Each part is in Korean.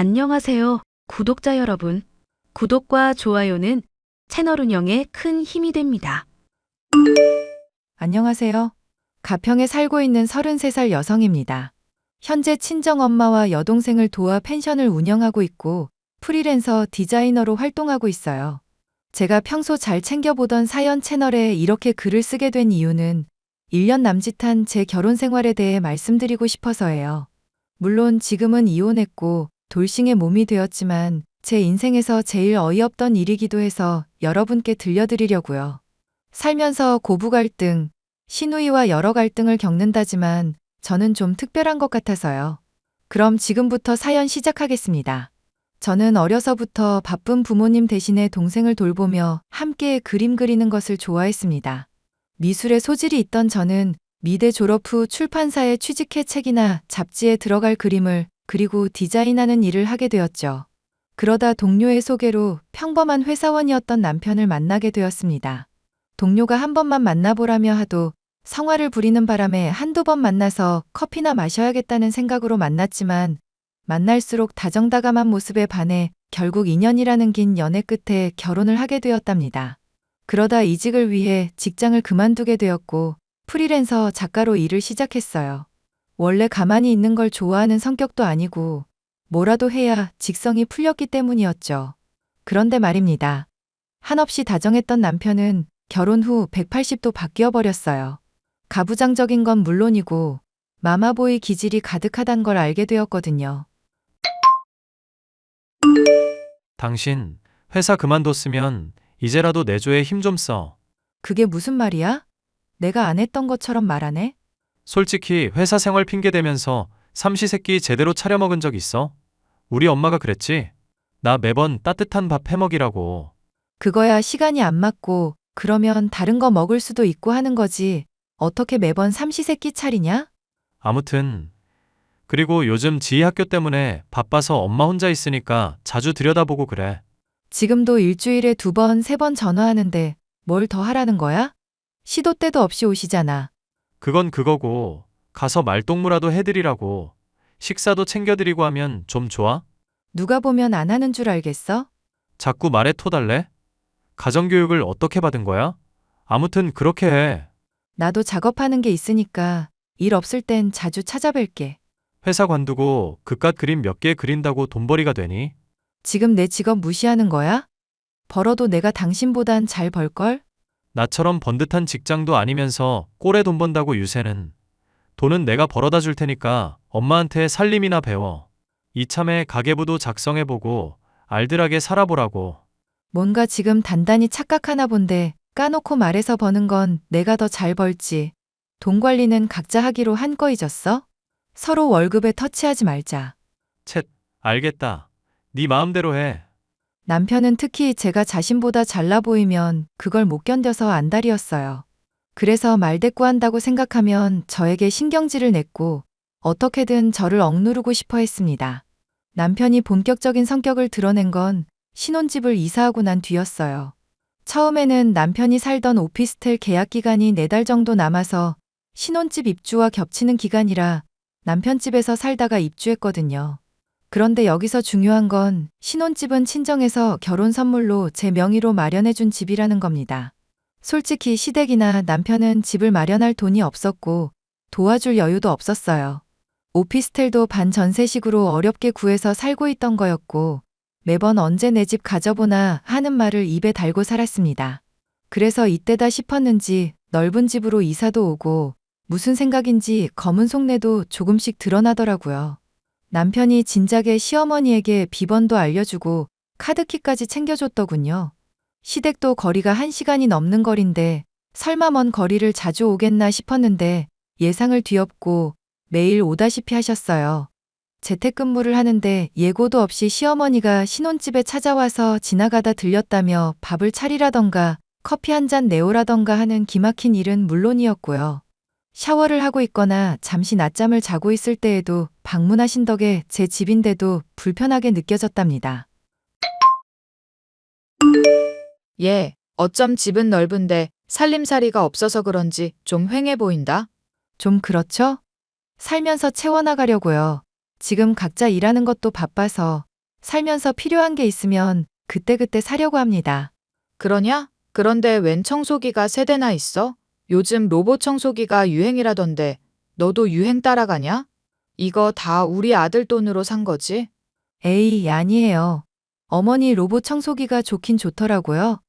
안녕하세요, 구독자 여러분. 구독과 좋아요는 채널 운영에 큰 힘이 됩니다. 안녕하세요. 가평에 살고 있는 33살 여성입니다. 현재 친정엄마와 여동생을 도와 펜션을 운영하고 있고 프리랜서 디자이너로 활동하고 있어요. 제가 평소 잘 챙겨보던 사연 채널에 이렇게 글을 쓰게 된 이유는 1년 남짓한 제 결혼 생활에 대해 말씀드리고 싶어서예요. 물론 지금은 이혼했고 돌싱의 몸이 되었지만 제 인생에서 제일 어이없던 일이기도 해서 여러분께 들려드리려고요. 살면서 고부 갈등, 시누이와 여러 갈등을 겪는다지만 저는 좀 특별한 것 같아서요. 그럼 지금부터 사연 시작하겠습니다. 저는 어려서부터 바쁜 부모님 대신에 동생을 돌보며 함께 그림 그리는 것을 좋아했습니다. 미술에 소질이 있던 저는 미대 졸업 후 출판사에 취직해 책이나 잡지에 들어갈 그림을 그리고 디자인하는 일을 하게 되었죠. 그러다 동료의 소개로 평범한 회사원이었던 남편을 만나게 되었습니다. 동료가 한 번만 만나보라며 하도 성화를 부리는 바람에 한두 번 만나서 커피나 마셔야겠다는 생각으로 만났지만 만날수록 다정다감한 모습에 반해 결국 2년이라는 긴 연애 끝에 결혼을 하게 되었답니다. 그러다 이직을 위해 직장을 그만두게 되었고 프리랜서 작가로 일을 시작했어요. 원래 가만히 있는 걸 좋아하는 성격도 아니고 뭐라도 해야 직성이 풀렸기 때문이었죠. 그런데 말입니다. 한없이 다정했던 남편은 결혼 후 180도 바뀌어 버렸어요. 가부장적인 건 물론이고 마마보이 기질이 가득하단 걸 알게 되었거든요. 당신 회사 그만뒀으면 이제라도 내조에 힘 좀 써. 그게 무슨 말이야? 내가 안 했던 것처럼 말하네? 솔직히 회사 생활 핑계대면서 삼시세끼 제대로 차려 먹은 적 있어? 우리 엄마가 그랬지? 나 매번 따뜻한 밥 해먹이라고. 그거야 시간이 안 맞고 그러면 다른 거 먹을 수도 있고 하는 거지. 어떻게 매번 삼시세끼 차리냐? 아무튼 그리고 요즘 지희 학교 때문에 바빠서 엄마 혼자 있으니까 자주 들여다보고 그래. 지금도 일주일에 2번, 3번 전화하는데 뭘 더 하라는 거야? 시도 때도 없이 오시잖아. 그건 그거고 가서 말동무라도 해드리라고. 식사도 챙겨드리고 하면 좀 좋아? 누가 보면 안 하는 줄 알겠어? 자꾸 말에 토달래? 가정교육을 어떻게 받은 거야? 아무튼 그렇게 해. 나도 작업하는 게 있으니까 일 없을 땐 자주 찾아뵐게. 회사 관두고 그깟 그림 몇 개 그린다고 돈벌이가 되니? 지금 내 직업 무시하는 거야? 벌어도 내가 당신보단 잘 벌걸? 나처럼 번듯한 직장도 아니면서 꼴에 돈 번다고 유세는. 돈은 내가 벌어다 줄 테니까 엄마한테 살림이나 배워. 이참에 가계부도 작성해보고 알뜰하게 살아보라고. 뭔가 지금 단단히 착각하나 본데 까놓고 말해서 버는 건 내가 더 잘 벌지. 돈 관리는 각자 하기로 한 거 잊었어? 서로 월급에 터치하지 말자. 쳇, 알겠다. 네 마음대로 해. 남편은 특히 제가 자신보다 잘나 보이면 그걸 못 견뎌서 안달이었어요. 그래서 말대꾸한다고 생각하면 저에게 신경질을 냈고 어떻게든 저를 억누르고 싶어 했습니다. 남편이 본격적인 성격을 드러낸 건 신혼집을 이사하고 난 뒤였어요. 처음에는 남편이 살던 오피스텔 계약 기간이 4달 정도 남아서 신혼집 입주와 겹치는 기간이라 남편 집에서 살다가 입주했거든요. 그런데 여기서 중요한 건 신혼집은 친정에서 결혼 선물로 제 명의로 마련해준 집이라는 겁니다. 솔직히 시댁이나 남편은 집을 마련할 돈이 없었고 도와줄 여유도 없었어요. 오피스텔도 반전세식으로 어렵게 구해서 살고 있던 거였고 매번 언제 내 집 가져보나 하는 말을 입에 달고 살았습니다. 그래서 이때다 싶었는지 넓은 집으로 이사도 오고 무슨 생각인지 검은 속내도 조금씩 드러나더라고요. 남편이 진작에 시어머니에게 비번도 알려주고 카드키까지 챙겨줬더군요. 시댁도 거리가 1시간이 넘는 거리인데 설마 먼 거리를 자주 오겠나 싶었는데 예상을 뒤엎고 매일 오다시피 하셨어요. 재택근무를 하는데 예고도 없이 시어머니가 신혼집에 찾아와서 지나가다 들렸다며 밥을 차리라던가 커피 한 잔 내오라던가 하는 기막힌 일은 물론이었고요. 샤워를 하고 있거나 잠시 낮잠을 자고 있을 때에도 방문하신 덕에 제 집인데도 불편하게 느껴졌답니다. 예, 어쩜 집은 넓은데 살림살이가 없어서 그런지 좀 휑해 보인다. 좀 그렇죠? 살면서 채워나가려고요. 지금 각자 일하는 것도 바빠서 살면서 필요한 게 있으면 그때그때 사려고 합니다. 그러냐? 그런데 웬 청소기가 세 대나 있어? 요즘 로봇 청소기가 유행이라던데 너도 유행 따라가냐? 이거 다 우리 아들 돈으로 산 거지? 에이, 아니에요. 어머니 로봇 청소기가 좋긴 좋더라고요.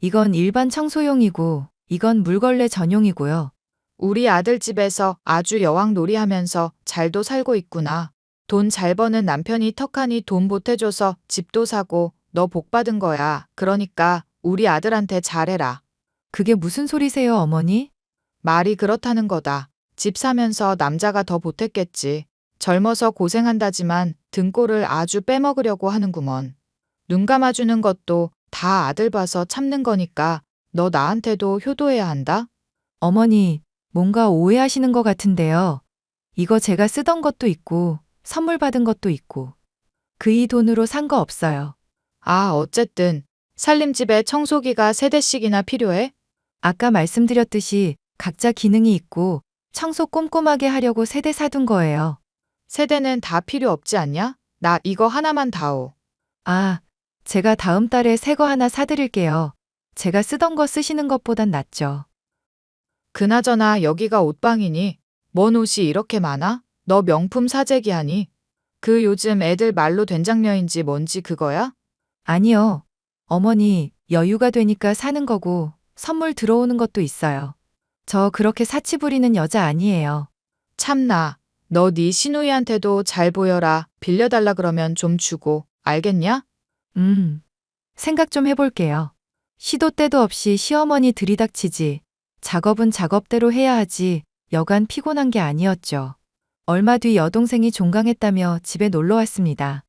이건 일반 청소용이고, 이건 물걸레 전용이고요. 우리 아들 집에서 아주 여왕 놀이 하면서 잘도 살고 있구나. 돈 잘 버는 남편이 턱하니 돈 보태줘서 집도 사고 너 복 받은 거야. 그러니까 우리 아들한테 잘해라. 그게 무슨 소리세요, 어머니? 말이 그렇다는 거다. 집 사면서 남자가 더 보탰겠지. 젊어서 고생한다지만 등골을 아주 빼먹으려고 하는구먼. 눈 감아주는 것도 다 아들 봐서 참는 거니까 너 나한테도 효도해야 한다. 어머니, 뭔가 오해하시는 것 같은데요. 이거 제가 쓰던 것도 있고, 선물 받은 것도 있고, 그 이 돈으로 산 거 없어요. 아, 어쨌든 살림집에 청소기가 세 대씩이나 필요해? 아까 말씀드렸듯이 각자 기능이 있고, 청소 꼼꼼하게 하려고 세 대 사둔 거예요. 세 대는 다 필요 없지 않냐? 나 이거 하나만 다오. 아, 제가 다음 달에 새 거 하나 사드릴게요. 제가 쓰던 거 쓰시는 것보단 낫죠. 그나저나 여기가 옷방이니? 뭔 옷이 이렇게 많아? 너 명품 사재기 하니? 그 요즘 애들 말로 된장녀인지 뭔지 그거야? 아니요. 어머니, 여유가 되니까 사는 거고, 선물 들어오는 것도 있어요. 저 그렇게 사치 부리는 여자 아니에요. 참나. 너 네 시누이한테도 잘 보여라. 빌려달라 그러면 좀 주고. 알겠냐? 생각 좀 해볼게요. 시도 때도 없이 시어머니 들이닥치지. 작업은 작업대로 해야 하지. 여간 피곤한 게 아니었죠. 얼마 뒤 여동생이 종강했다며 집에 놀러 왔습니다.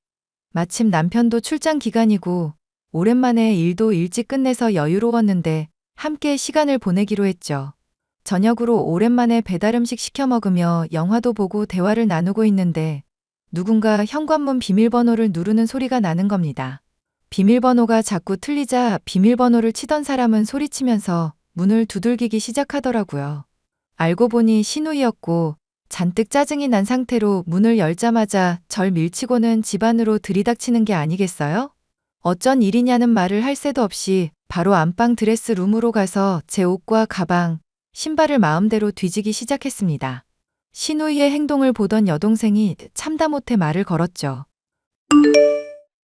마침 남편도 출장 기간이고 오랜만에 일도 일찍 끝내서 여유로웠는데 함께 시간을 보내기로 했죠. 저녁으로 오랜만에 배달음식 시켜 먹으며 영화도 보고 대화를 나누고 있는데 누군가 현관문 비밀번호를 누르는 소리가 나는 겁니다. 비밀번호가 자꾸 틀리자 비밀번호를 치던 사람은 소리치면서 문을 두들기기 시작하더라고요. 알고 보니 시누이였고 잔뜩 짜증이 난 상태로 문을 열자마자 절 밀치고는 집 안으로 들이닥치는 게 아니겠어요? 어쩐 일이냐는 말을 할 새도 없이 바로 안방 드레스룸으로 가서 제 옷과 가방, 신발을 마음대로 뒤지기 시작했습니다. 시누이의 행동을 보던 여동생이 참다 못해 말을 걸었죠.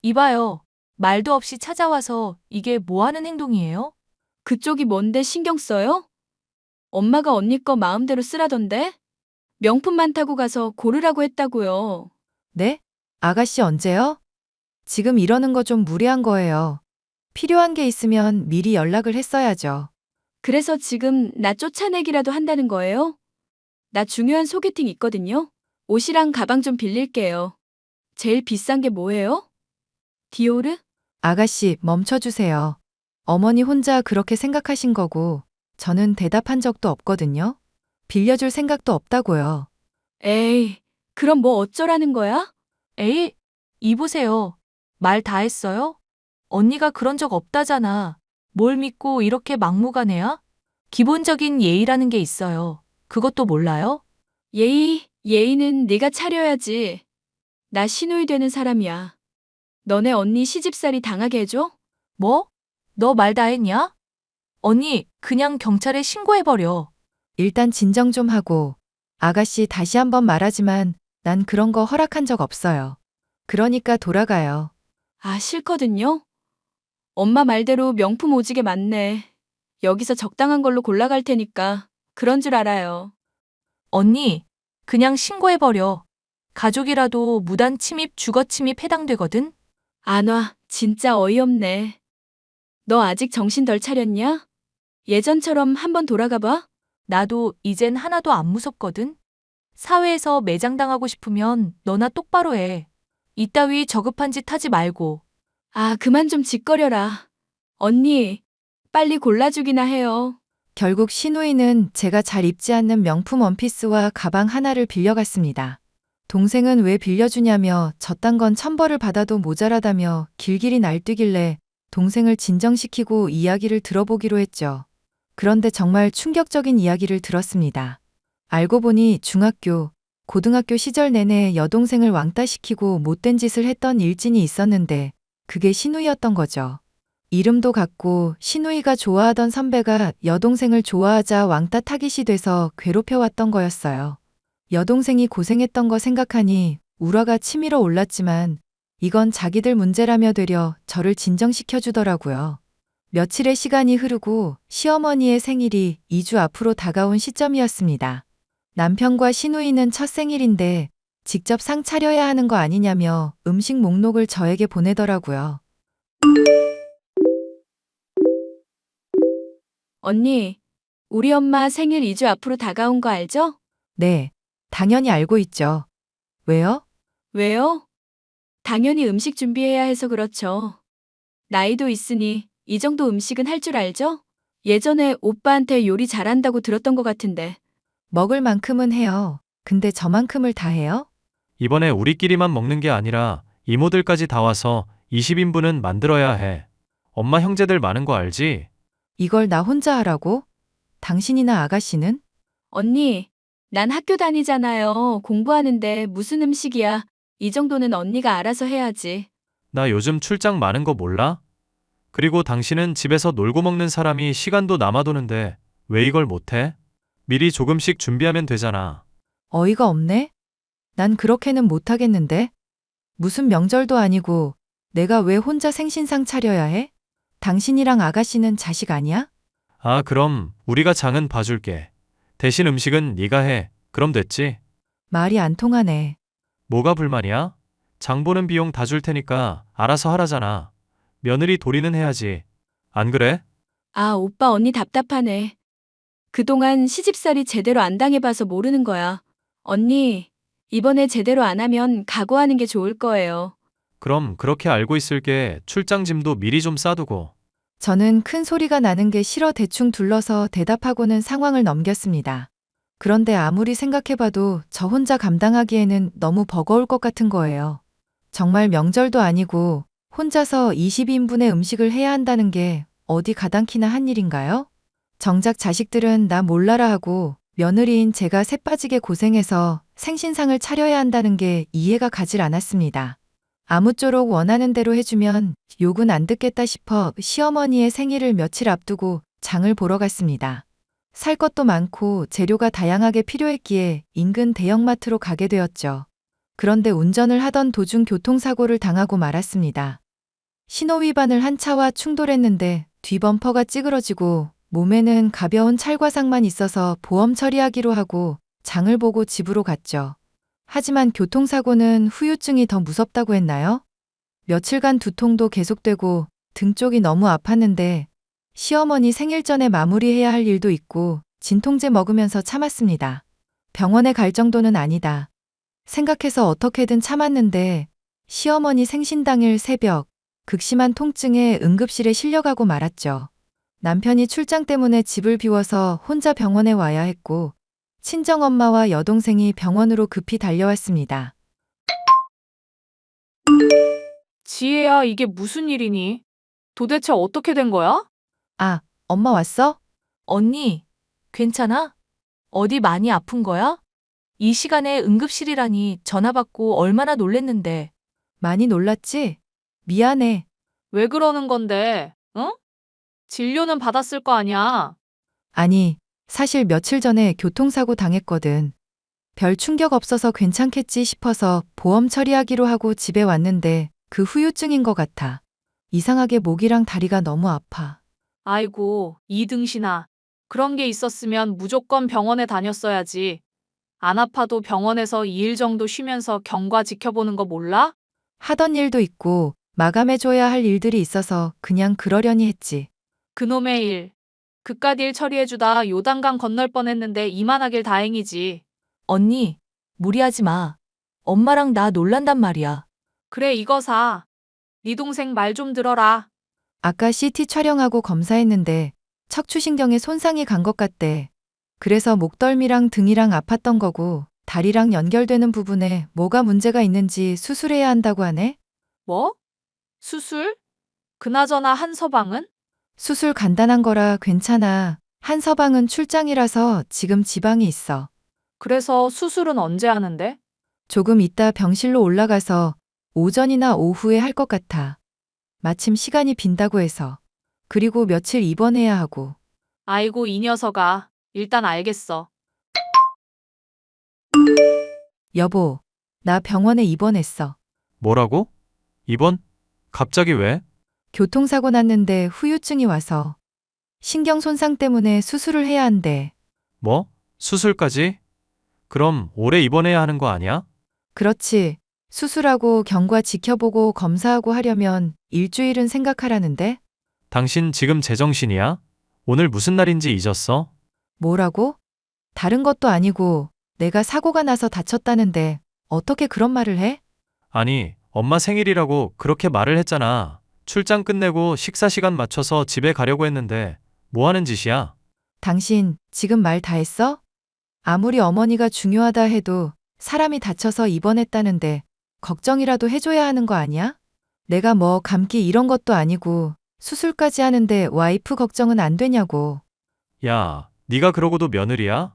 이봐요. 말도 없이 찾아와서 이게 뭐 하는 행동이에요? 그쪽이 뭔데 신경 써요? 엄마가 언니 거 마음대로 쓰라던데? 명품 많다고 가서 고르라고 했다고요. 네? 아가씨 언제요? 지금 이러는 거 좀 무리한 거예요. 필요한 게 있으면 미리 연락을 했어야죠. 그래서 지금 나 쫓아내기라도 한다는 거예요? 나 중요한 소개팅 있거든요. 옷이랑 가방 좀 빌릴게요. 제일 비싼 게 뭐예요? 디오르? 아가씨, 멈춰주세요. 어머니 혼자 그렇게 생각하신 거고, 저는 대답한 적도 없거든요. 빌려줄 생각도 없다고요. 에이, 그럼 뭐 어쩌라는 거야? 에이, 이보세요. 말 다 했어요? 언니가 그런 적 없다잖아. 뭘 믿고 이렇게 막무가내야? 기본적인 예의라는 게 있어요. 그것도 몰라요? 예의는 네가 차려야지. 나 시누이 되는 사람이야. 너네 언니 시집살이 당하게 해줘? 뭐? 너 말 다 했냐? 언니, 그냥 경찰에 신고해버려. 일단 진정 좀 하고, 아가씨 다시 한번 말하지만 난 그런 거 허락한 적 없어요. 그러니까 돌아가요. 아, 싫거든요. 엄마 말대로 명품 오지게 많네. 여기서 적당한 걸로 골라갈 테니까 그런 줄 알아요. 언니, 그냥 신고해버려. 가족이라도 무단 침입, 주거 침입 해당되거든? 안 와, 진짜 어이없네. 너 아직 정신 덜 차렸냐? 예전처럼 한번 돌아가 봐? 나도 이젠 하나도 안 무섭거든? 사회에서 매장당하고 싶으면 너나 똑바로 해. 이따위 저급한 짓 하지 말고. 아, 그만 좀 짓거려라. 언니, 빨리 골라주기나 해요. 결국 시누이는 제가 잘 입지 않는 명품 원피스와 가방 하나를 빌려갔습니다. 동생은 왜 빌려주냐며 저딴 건 천벌을 받아도 모자라다며 길길이 날뛰길래 동생을 진정시키고 이야기를 들어보기로 했죠. 그런데 정말 충격적인 이야기를 들었습니다. 알고 보니 중학교, 고등학교 시절 내내 여동생을 왕따시키고 못된 짓을 했던 일진이 있었는데 그게 신우이였던 거죠. 이름도 같고 신우이가 좋아하던 선배가 여동생을 좋아하자 왕따 타깃이 돼서 괴롭혀왔던 거였어요. 여동생이 고생했던 거 생각하니 우라가 치밀어 올랐지만 이건 자기들 문제라며 되려 저를 진정시켜주더라고요. 며칠의 시간이 흐르고 시어머니의 생일이 2주 앞으로 다가온 시점이었습니다. 남편과 신우이는 첫 생일인데 직접 상 차려야 하는 거 아니냐며 음식 목록을 저에게 보내더라고요. 언니, 우리 엄마 생일 2주 앞으로 다가온 거 알죠? 네, 당연히 알고 있죠. 왜요? 왜요? 당연히 음식 준비해야 해서 그렇죠. 나이도 있으니 이 정도 음식은 할 줄 알죠? 예전에 오빠한테 요리 잘한다고 들었던 것 같은데. 먹을 만큼은 해요. 근데 저만큼을 다 해요? 이번에 우리끼리만 먹는 게 아니라 이모들까지 다 와서 20인분은 만들어야 해. 엄마 형제들 많은 거 알지? 이걸 나 혼자 하라고? 당신이나 아가씨는? 언니, 난 학교 다니잖아요. 공부하는데 무슨 음식이야. 이 정도는 언니가 알아서 해야지. 나 요즘 출장 많은 거 몰라? 그리고 당신은 집에서 놀고 먹는 사람이 시간도 남아도는데 왜 이걸 못해? 미리 조금씩 준비하면 되잖아. 어이가 없네? 난 그렇게는 못하겠는데? 무슨 명절도 아니고 내가 왜 혼자 생신상 차려야 해? 당신이랑 아가씨는 자식 아니야? 아, 그럼 우리가 장은 봐줄게. 대신 음식은 네가 해. 그럼 됐지? 말이 안 통하네. 뭐가 불만이야? 장 보는 비용 다 줄 테니까 알아서 하라잖아. 며느리 도리는 해야지. 안 그래? 아, 오빠 언니 답답하네. 그동안 시집살이 제대로 안 당해봐서 모르는 거야. 언니, 이번에 제대로 안 하면 각오하는 게 좋을 거예요. 그럼 그렇게 알고 있을게. 출장 짐도 미리 좀 싸두고. 저는 큰 소리가 나는 게 싫어 대충 둘러서 대답하고는 상황을 넘겼습니다. 그런데 아무리 생각해봐도 저 혼자 감당하기에는 너무 버거울 것 같은 거예요. 정말 명절도 아니고 혼자서 20인분의 음식을 해야 한다는 게 어디 가당키나 한 일인가요? 정작 자식들은 나 몰라라 하고 며느리인 제가 새 빠지게 고생해서 생신상을 차려야 한다는 게 이해가 가질 않았습니다. 아무쪼록 원하는 대로 해주면 욕은 안 듣겠다 싶어 시어머니의 생일을 며칠 앞두고 장을 보러 갔습니다. 살 것도 많고 재료가 다양하게 필요했기에 인근 대형마트로 가게 되었죠. 그런데 운전을 하던 도중 교통사고를 당하고 말았습니다. 신호위반을 한 차와 충돌했는데 뒤 범퍼가 찌그러지고 몸에는 가벼운 찰과상만 있어서 보험 처리하기로 하고 장을 보고 집으로 갔죠. 하지만 교통사고는 후유증이 더 무섭다고 했나요? 며칠간 두통도 계속되고 등 쪽이 너무 아팠는데 시어머니 생일 전에 마무리해야 할 일도 있고 진통제 먹으면서 참았습니다. 병원에 갈 정도는 아니다. 생각해서 어떻게든 참았는데 시어머니 생신 당일 새벽 극심한 통증에 응급실에 실려가고 말았죠. 남편이 출장 때문에 집을 비워서 혼자 병원에 와야 했고 친정엄마와 여동생이 병원으로 급히 달려왔습니다. 지혜야, 이게 무슨 일이니? 도대체 어떻게 된 거야? 아, 엄마 왔어? 언니, 괜찮아? 어디 많이 아픈 거야? 이 시간에 응급실이라니 전화 받고 얼마나 놀랬는데. 많이 놀랐지? 미안해. 왜 그러는 건데? 응? 진료는 받았을 거 아니야? 아니, 사실 며칠 전에 교통사고 당했거든. 별 충격 없어서 괜찮겠지 싶어서 보험 처리하기로 하고 집에 왔는데 그 후유증인 것 같아. 이상하게 목이랑 다리가 너무 아파. 아이고, 이등신아. 그런 게 있었으면 무조건 병원에 다녔어야지. 안 아파도 병원에서 2일 정도 쉬면서 경과 지켜보는 거 몰라? 하던 일도 있고 마감해줘야 할 일들이 있어서 그냥 그러려니 했지. 그놈의 일. 그깟 일 처리해주다 요단강 건널 뻔했는데 이만하길 다행이지. 언니, 무리하지 마. 엄마랑 나 놀란단 말이야. 그래, 이거 사. 네 동생 말 좀 들어라. 아까 CT 촬영하고 검사했는데 척추신경에 손상이 간 것 같대. 그래서 목덜미랑 등이랑 아팠던 거고 다리랑 연결되는 부분에 뭐가 문제가 있는지 수술해야 한다고 하네. 뭐? 수술? 그나저나 한서방은? 수술 간단한 거라 괜찮아. 한서방은 출장이라서 지금 지방에 있어. 그래서 수술은 언제 하는데? 조금 이따 병실로 올라가서 오전이나 오후에 할 것 같아. 마침 시간이 빈다고 해서. 그리고 며칠 입원해야 하고. 아이고, 이 녀석아. 일단 알겠어. 여보, 나 병원에 입원했어. 뭐라고? 입원? 갑자기 왜? 교통사고 났는데 후유증이 와서. 신경 손상 때문에 수술을 해야 한대. 뭐? 수술까지? 그럼 오래 입원해야 하는 거 아니야? 그렇지. 수술하고 경과 지켜보고 검사하고 하려면 일주일은 생각하라는데? 당신 지금 제정신이야? 오늘 무슨 날인지 잊었어? 뭐라고? 다른 것도 아니고 내가 사고가 나서 다쳤다는데 어떻게 그런 말을 해? 아니, 엄마 생일이라고 그렇게 말을 했잖아. 출장 끝내고 식사 시간 맞춰서 집에 가려고 했는데 뭐 하는 짓이야? 당신 지금 말 다 했어? 아무리 어머니가 중요하다 해도 사람이 다쳐서 입원했다는데 걱정이라도 해줘야 하는 거 아니야? 내가 뭐 감기 이런 것도 아니고 수술까지 하는데 와이프 걱정은 안 되냐고. 야, 네가 그러고도 며느리야?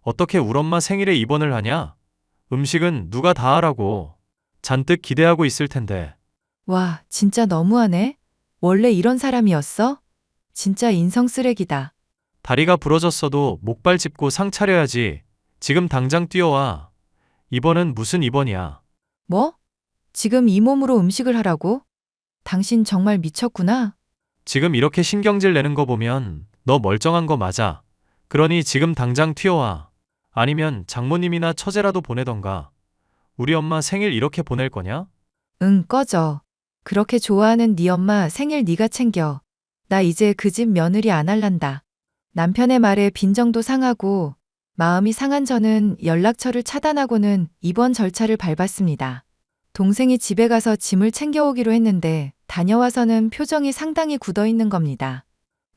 어떻게 우리 엄마 생일에 입원을 하냐? 음식은 누가 다 하라고. 잔뜩 기대하고 있을 텐데. 와, 진짜 너무하네. 원래 이런 사람이었어? 진짜 인성 쓰레기다. 다리가 부러졌어도 목발 짚고 상 차려야지. 지금 당장 뛰어와. 입원은 무슨 입원이야? 뭐? 지금 이 몸으로 음식을 하라고? 당신 정말 미쳤구나. 지금 이렇게 신경질 내는 거 보면 너 멀쩡한 거 맞아. 그러니 지금 당장 튀어와. 아니면 장모님이나 처제라도 보내던가. 우리 엄마 생일 이렇게 보낼 거냐? 응, 꺼져. 그렇게 좋아하는 네 엄마 생일 네가 챙겨. 나 이제 그 집 며느리 안 할란다. 남편의 말에 빈정도 상하고 마음이 상한 저는 연락처를 차단하고는 입원 절차를 밟았습니다. 동생이 집에 가서 짐을 챙겨오기로 했는데 다녀와서는 표정이 상당히 굳어 있는 겁니다.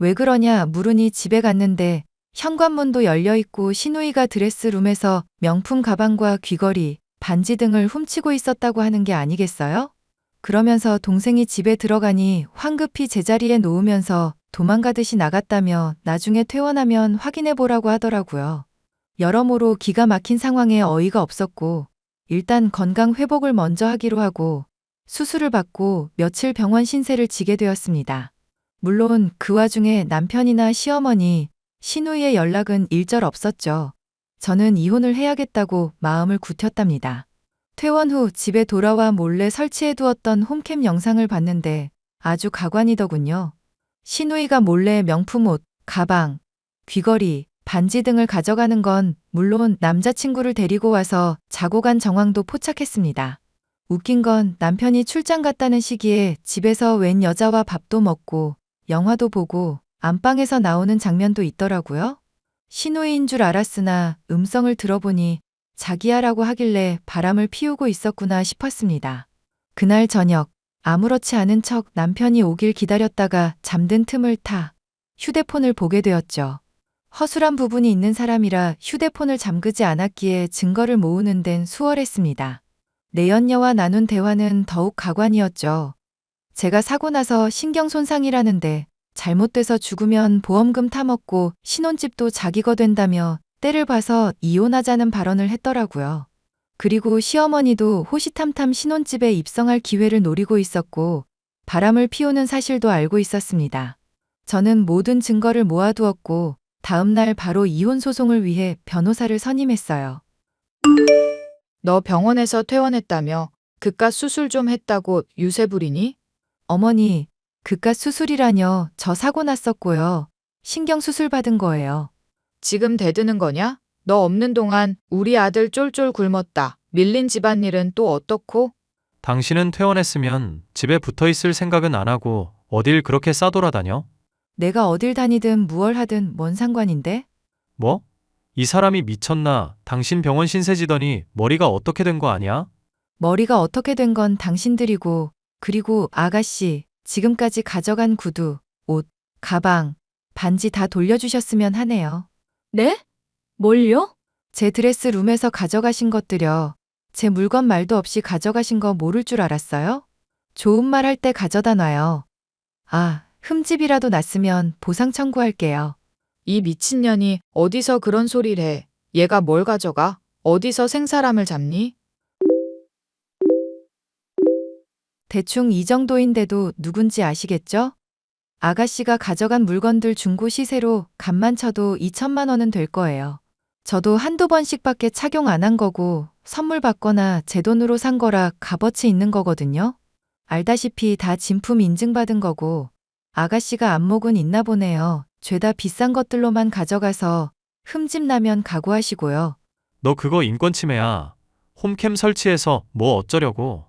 왜 그러냐 물으니 집에 갔는데 현관문도 열려 있고 시누이가 드레스룸에서 명품 가방과 귀걸이, 반지 등을 훔치고 있었다고 하는 게 아니겠어요? 그러면서 동생이 집에 들어가니 황급히 제자리에 놓으면서 도망가듯이 나갔다며 나중에 퇴원하면 확인해 보라고 하더라고요. 여러모로 기가 막힌 상황에 어이가 없었고 일단 건강 회복을 먼저 하기로 하고 수술을 받고 며칠 병원 신세를 지게 되었습니다. 물론 그 와중에 남편이나 시어머니, 시누이의 연락은 일절 없었죠. 저는 이혼을 해야겠다고 마음을 굳혔답니다. 퇴원 후 집에 돌아와 몰래 설치해 두었던 홈캠 영상을 봤는데 아주 가관이더군요. 시누이가 몰래 명품 옷, 가방, 귀걸이, 반지 등을 가져가는 건 물론 남자친구를 데리고 와서 자고 간 정황도 포착했습니다. 웃긴 건 남편이 출장 갔다는 시기에 집에서 웬 여자와 밥도 먹고 영화도 보고 안방에서 나오는 장면도 있더라고요. 시누이인 줄 알았으나 음성을 들어보니 자기야라고 하길래 바람을 피우고 있었구나 싶었습니다. 그날 저녁 아무렇지 않은 척 남편이 오길 기다렸다가 잠든 틈을 타 휴대폰을 보게 되었죠. 허술한 부분이 있는 사람이라 휴대폰을 잠그지 않았기에 증거를 모으는 데는 수월했습니다. 내연녀와 나눈 대화는 더욱 가관이었죠. 제가 사고 나서 신경 손상이라는데 잘못돼서 죽으면 보험금 타먹고 신혼집도 자기 거 된다며 때를 봐서 이혼하자는 발언을 했더라고요. 그리고 시어머니도 호시탐탐 신혼집에 입성할 기회를 노리고 있었고 바람을 피우는 사실도 알고 있었습니다. 저는 모든 증거를 모아두었고 다음 날 바로 이혼 소송을 위해 변호사를 선임했어요. 너 병원에서 퇴원했다며 그깟 수술 좀 했다고 유세 부리니? 어머니, 그깟 수술이라뇨. 저 사고 났었고요. 신경 수술 받은 거예요. 지금 대드는 거냐? 너 없는 동안 우리 아들 쫄쫄 굶었다. 밀린 집안일은 또 어떻고? 당신은 퇴원했으면 집에 붙어 있을 생각은 안 하고 어딜 그렇게 싸돌아다녀? 내가 어딜 다니든 무얼 하든 뭔 상관인데? 뭐? 이 사람이 미쳤나? 당신 병원 신세지더니 머리가 어떻게 된 거 아니야? 머리가 어떻게 된 건 당신들이고 그리고 아가씨 지금까지 가져간 구두, 옷, 가방, 반지 다 돌려주셨으면 하네요. 네? 뭘요? 제 드레스룸에서 가져가신 것들여. 제 물건 말도 없이 가져가신 거 모를 줄 알았어요? 좋은 말 할 때 가져다 놔요. 아, 흠집이라도 났으면 보상 청구할게요. 이 미친년이 어디서 그런 소리를 해. 얘가 뭘 가져가? 어디서 생사람을 잡니? 대충 이 정도인데도 누군지 아시겠죠? 아가씨가 가져간 물건들 중고 시세로 값만 쳐도 2천만 원은 될 거예요. 저도 한두 번씩밖에 착용 안 한 거고 선물 받거나 제 돈으로 산 거라 값어치 있는 거거든요. 알다시피 다 진품 인증받은 거고 아가씨가 안목은 있나 보네요. 죄다 비싼 것들로만 가져가서 흠집 나면 각오하시고요. 너 그거 인권 침해야. 홈캠 설치해서 뭐 어쩌려고.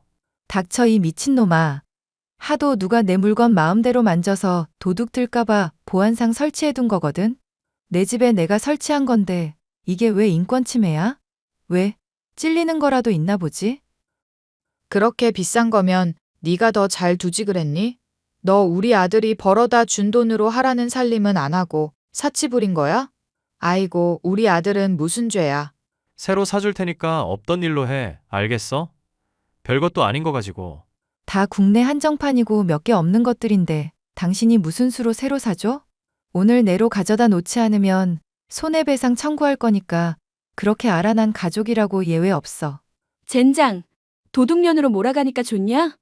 닥쳐 이 미친놈아. 하도 누가 내 물건 마음대로 만져서 도둑 들까봐 보안상 설치해둔 거거든. 내 집에 내가 설치한 건데 이게 왜 인권 침해야? 왜? 찔리는 거라도 있나 보지? 그렇게 비싼 거면 네가 더 잘 두지 그랬니? 너 우리 아들이 벌어다 준 돈으로 하라는 살림은 안 하고 사치 부린 거야? 아이고, 우리 아들은 무슨 죄야? 새로 사줄 테니까 없던 일로 해. 알겠어? 별것도 아닌 거 가지고. 다 국내 한정판이고 몇 개 없는 것들인데 당신이 무슨 수로 새로 사줘? 오늘 내로 가져다 놓지 않으면 손해배상 청구할 거니까 그렇게 알아. 난 가족이라고 예외 없어. 젠장, 도둑년으로 몰아가니까 좋냐?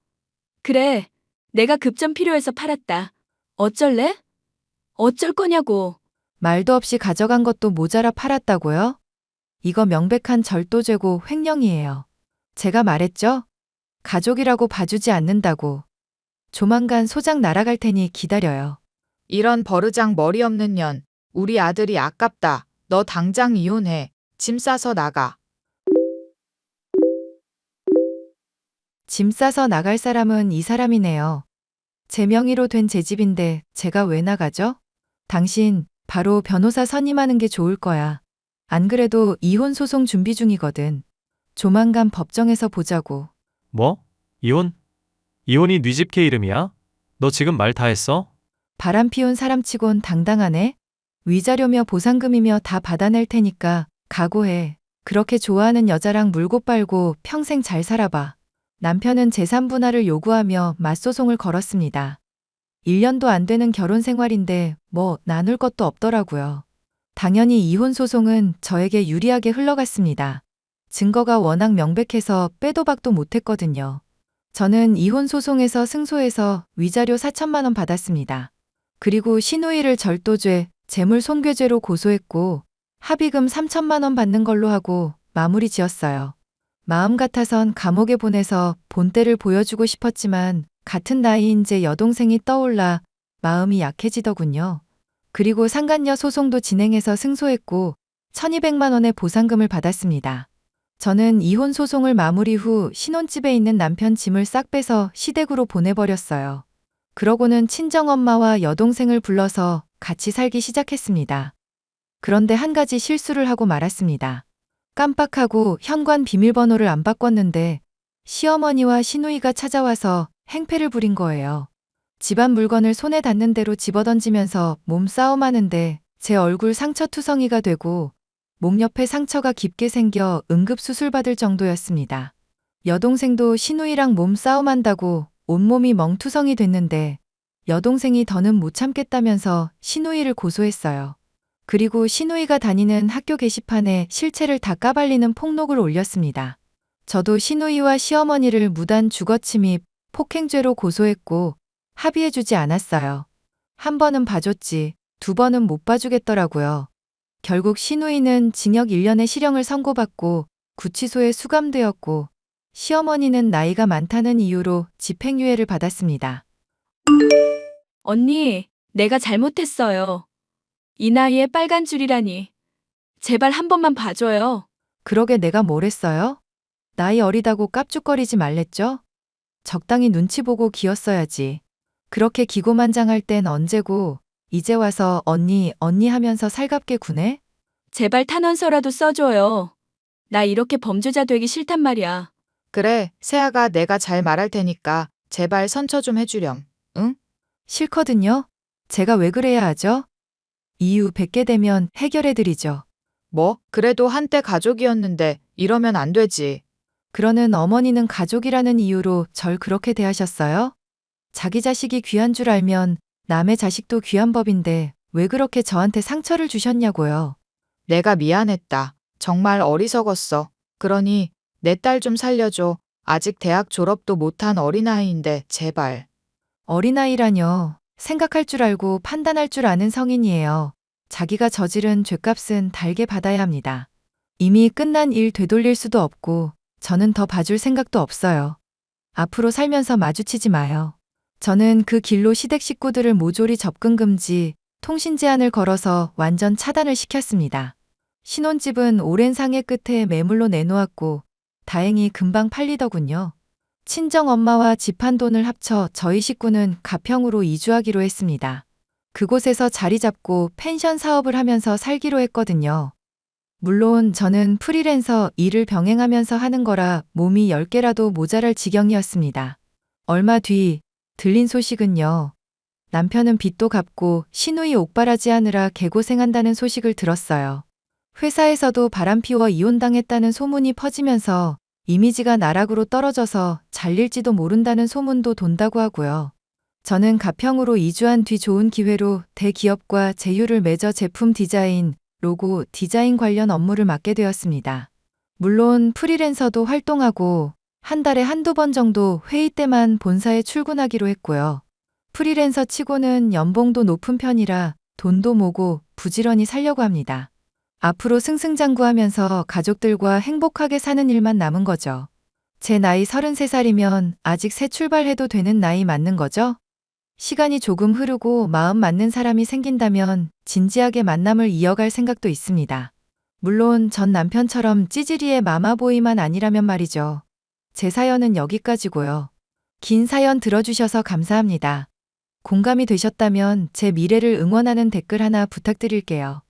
그래, 내가 급전 필요해서 팔았다. 어쩔래? 어쩔 거냐고. 말도 없이 가져간 것도 모자라 팔았다고요? 이거 명백한 절도죄고 횡령이에요. 제가 말했죠? 가족이라고 봐주지 않는다고. 조만간 소장 날아갈 테니 기다려요. 이런 버르장 머리 없는 년. 우리 아들이 아깝다. 너 당장 이혼해. 짐 싸서 나가. 짐 싸서 나갈 사람은 이 사람이네요. 제 명의로 된 제 집인데 제가 왜 나가죠? 당신 바로 변호사 선임하는 게 좋을 거야. 안 그래도 이혼 소송 준비 중이거든. 조만간 법정에서 보자고. 뭐? 이혼? 이혼이 네 집 개 이름이야? 너 지금 말 다 했어? 바람 피운 사람치곤 당당하네. 위자료며 보상금이며 다 받아낼 테니까 각오해. 그렇게 좋아하는 여자랑 물고 빨고 평생 잘 살아봐. 남편은 재산 분할을 요구하며 맞소송을 걸었습니다. 1년도 안 되는 결혼 생활인데 뭐 나눌 것도 없더라고요. 당연히 이혼 소송은 저에게 유리하게 흘러갔습니다. 증거가 워낙 명백해서 빼도 박도 못했거든요. 저는 이혼 소송에서 승소해서 위자료 4천만 원 받았습니다. 그리고 시누이를 절도죄, 재물 손괴죄로 고소했고 합의금 3천만 원 받는 걸로 하고 마무리 지었어요. 마음 같아선 감옥에 보내서 본때를 보여주고 싶었지만 같은 나이인 제 여동생이 떠올라 마음이 약해지더군요. 그리고 상간녀 소송도 진행해서 승소했고 1200만 원의 보상금을 받았습니다. 저는 이혼 소송을 마무리 후 신혼집에 있는 남편 짐을 싹 빼서 시댁으로 보내버렸어요. 그러고는 친정엄마와 여동생을 불러서 같이 살기 시작했습니다. 그런데 한 가지 실수를 하고 말았습니다. 깜빡하고 현관 비밀번호를 안 바꿨는데 시어머니와 시누이가 찾아와서 행패를 부린 거예요. 집안 물건을 손에 닿는 대로 집어던지면서 몸싸움하는데 제 얼굴 상처투성이가 되고 목 옆에 상처가 깊게 생겨 응급수술 받을 정도였습니다. 여동생도 시누이랑 몸싸움한다고 온몸이 멍투성이 됐는데 여동생이 더는 못 참겠다면서 시누이를 고소했어요. 그리고 시누이가 다니는 학교 게시판에 실체를 다 까발리는 폭록을 올렸습니다. 저도 시누이와 시어머니를 무단 주거침입, 폭행죄로 고소했고 합의해주지 않았어요. 한 번은 봐줬지, 두 번은 못 봐주겠더라고요. 결국 시누이는 징역 1년의 실형을 선고받고 구치소에 수감되었고 시어머니는 나이가 많다는 이유로 집행유예를 받았습니다. 언니, 내가 잘못했어요. 이 나이에 빨간 줄이라니. 제발 한 번만 봐줘요. 그러게 내가 뭘 했어요? 나이 어리다고 깝죽거리지 말랬죠? 적당히 눈치 보고 기었어야지. 그렇게 기고만장할 땐 언제고 이제 와서 언니 하면서 살갑게 구네? 제발 탄원서라도 써줘요. 나 이렇게 범죄자 되기 싫단 말이야. 그래, 세아가 내가 잘 말할 테니까 제발 선처 좀 해주렴. 응? 싫거든요. 제가 왜 그래야 하죠? 이유 100개 되면 해결해드리죠. 뭐, 그래도 한때 가족이었는데 이러면 안 되지. 그러는 어머니는 가족이라는 이유로 절 그렇게 대하셨어요? 자기 자식이 귀한 줄 알면 남의 자식도 귀한 법인데 왜 그렇게 저한테 상처를 주셨냐고요. 내가 미안했다. 정말 어리석었어. 그러니 내 딸 좀 살려줘. 아직 대학 졸업도 못한 어린아이인데 제발. 어린아이라뇨. 생각할 줄 알고 판단할 줄 아는 성인이에요. 자기가 저지른 죗값은 달게 받아야 합니다. 이미 끝난 일 되돌릴 수도 없고 저는 더 봐줄 생각도 없어요. 앞으로 살면서 마주치지 마요. 저는 그 길로 시댁 식구들을 모조리 접근 금지, 통신 제한을 걸어서 완전 차단을 시켰습니다. 신혼집은 오랜 상해 끝에 매물로 내놓았고 다행히 금방 팔리더군요. 친정 엄마와 집 한 돈을 합쳐 저희 식구는 가평으로 이주하기로 했습니다. 그곳에서 자리 잡고 펜션 사업을 하면서 살기로 했거든요. 물론 저는 프리랜서 일을 병행하면서 하는 거라 몸이 10개라도 모자랄 지경이었습니다. 얼마 뒤 들린 소식은요. 남편은 빚도 갚고 시누이 옥바라지 하느라 개고생한다는 소식을 들었어요. 회사에서도 바람피워 이혼당했다는 소문이 퍼지면서 이미지가 나락으로 떨어져서 잘릴지도 모른다는 소문도 돈다고 하고요. 저는 가평으로 이주한 뒤 좋은 기회로 대기업과 제휴를 맺어 제품 디자인, 로고, 디자인 관련 업무를 맡게 되었습니다. 물론 프리랜서도 활동하고 한 달에 한두 번 정도 회의 때만 본사에 출근하기로 했고요. 프리랜서 치고는 연봉도 높은 편이라 돈도 모고 부지런히 살려고 합니다. 앞으로 승승장구하면서 가족들과 행복하게 사는 일만 남은 거죠. 제 나이 33살이면 아직 새 출발해도 되는 나이 맞는 거죠? 시간이 조금 흐르고 마음 맞는 사람이 생긴다면 진지하게 만남을 이어갈 생각도 있습니다. 물론 전 남편처럼 찌질이의 마마보이만 아니라면 말이죠. 제 사연은 여기까지고요. 긴 사연 들어주셔서 감사합니다. 공감이 되셨다면 제 미래를 응원하는 댓글 하나 부탁드릴게요.